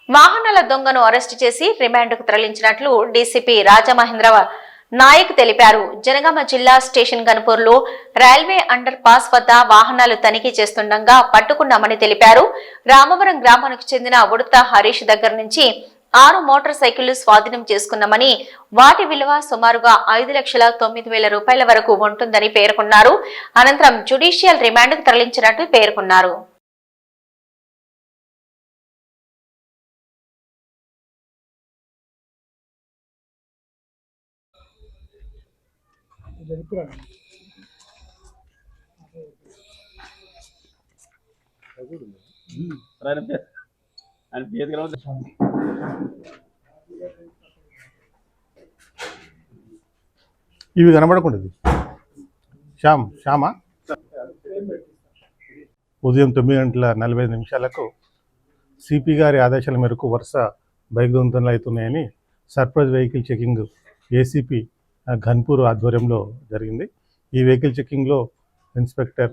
వాహనాల దొంగను అరెస్టు చేసి రిమాండ్కు తరలించినట్లు డీసీపీ రాజమహేంద్ర నాయక్ తెలిపారు. జనగామ జిల్లా స్టేషన్ గన్పూర్లో రైల్వే అండర్ పాస్ వద్ద వాహనాలు తనిఖీ చేస్తుండగా పట్టుకున్నామని తెలిపారు. రామవరం గ్రామానికి చెందిన ఉడత హరీష్ దగ్గర నుంచి 6 మోటార్ సైకిళ్లు స్వాధీనం చేసుకున్నామని, వాటి విలువ సుమారుగా 5,09,000 రూపాయల వరకు ఉంటుందని పేర్కొన్నారు. అనంతరం జ్యుడిషియల్ రిమాండ్కు తరలించినట్లు పేర్కొన్నారు. ఇవి కనబడకుండదు. శ్యామా ఉదయం 9:45 సిపి గారి ఆదేశాల మేరకు వరుస బైక్ దొంగతనాలు అవుతున్నాయని surprise vehicle checking ACP Ghanpur ఆధ్వర్యంలో జరిగింది. ఈ వెహికల్ చెకింగ్లో ఇన్స్పెక్టర్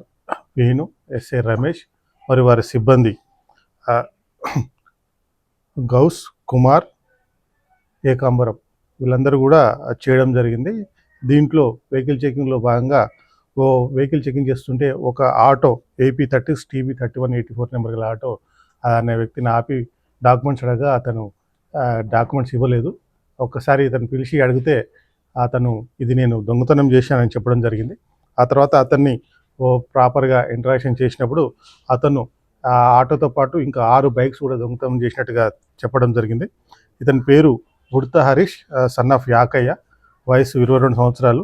వేణు, ఎస్ఐ రమేష్ మరియు వారి సిబ్బంది గౌస్, కుమార్, ఏకాంబరం వీళ్ళందరూ కూడా చేయడం జరిగింది. దీంట్లో వెహికల్ చెకింగ్లో భాగంగా వెహికల్ చెకింగ్ చేస్తుంటే ఒక ఆటో AP30 TB3184 నెంబర్ గల ఆటో అనే వ్యక్తిని ఆపి డాక్యుమెంట్స్ అడగా అతను డాక్యుమెంట్స్ ఇవ్వలేదు. ఒక్కసారి ఇతను పిలిచి అడిగితే అతను ఇది నేను దొంగతనం చేశానని చెప్పడం జరిగింది. ఆ తర్వాత అతన్ని ప్రాపర్గా ఇంటరాక్షన్ చేసినప్పుడు అతను ఆ ఆటోతో పాటు ఇంకా 6 బైక్స్ కూడా దొంగతనం చేసినట్టుగా చెప్పడం జరిగింది. ఇతని పేరు ఉడత హరీష్, సన్ ఆఫ్ యాకయ్య, వయసు 22 సంవత్సరాలు,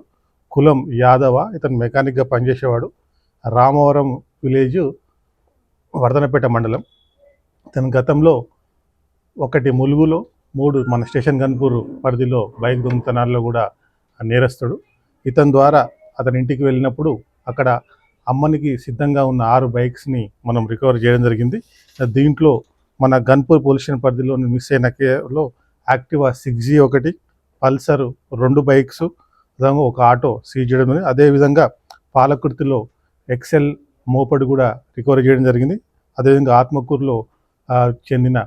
కులం యాదవ, ఇతను మెకానిక్గా పనిచేసేవాడు, రామవరం విలేజ్, వర్ధనపేట మండలం. ఇతను గతంలో 1 ములుగులో, 3 మన స్టేషన్ గన్పూర్ పరిధిలో బైక్ దొంగతనాల్లో కూడా నేరస్తుడు. ఇతని ద్వారా అతని ఇంటికి వెళ్ళినప్పుడు అక్కడ అమ్మనికి సిద్ధంగా ఉన్న 6 బైక్స్ని మనం రికవర్ చేయడం జరిగింది. దీంట్లో మన గన్పూర్ పోలీస్ స్టేషన్ పరిధిలో మిస్ అయిన కేసులో యాక్టివా 6G 1, పల్సర్ 2 బైక్స్, ఒక ఆటో సీజ్ చేయడం జరిగింది. అదేవిధంగా పాలకుర్తిలో ఎక్సెల్ మోపడ్ కూడా రికవర్ చేయడం జరిగింది. అదేవిధంగా ఆత్మకూరులో చెందిన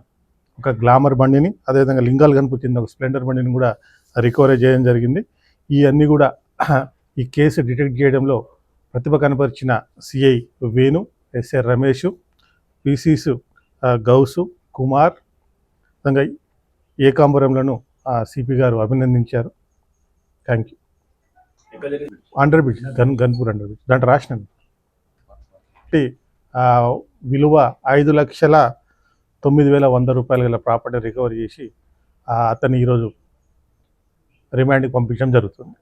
ఒక గ్లామర్ బండిని, అదేవిధంగా లింగాల్ గన్పూర్ చెందిన ఒక స్ప్లెండర్ బండిని కూడా రికవరీ చేయడం జరిగింది. ఇవన్నీ కూడా ఈ కేసు డిటెక్ట్ చేయడంలో ప్రతిభ కనపరిచిన CI Venu, SI Ramesh, PCs Ghouse, Kumar, విధంగా ఏకాంబరంలను సిపి గారు అభినందించారు. Thank you. Under bridge, Ganpur under bridge, దాంట్లో రాసినాను. విలువ 5,09,100 రూపాయలు గల ప్రాపర్టీ రికవరీ చేసి అతన్ని ఈరోజు రిమాండ్కి పంపించడం జరుగుతుంది.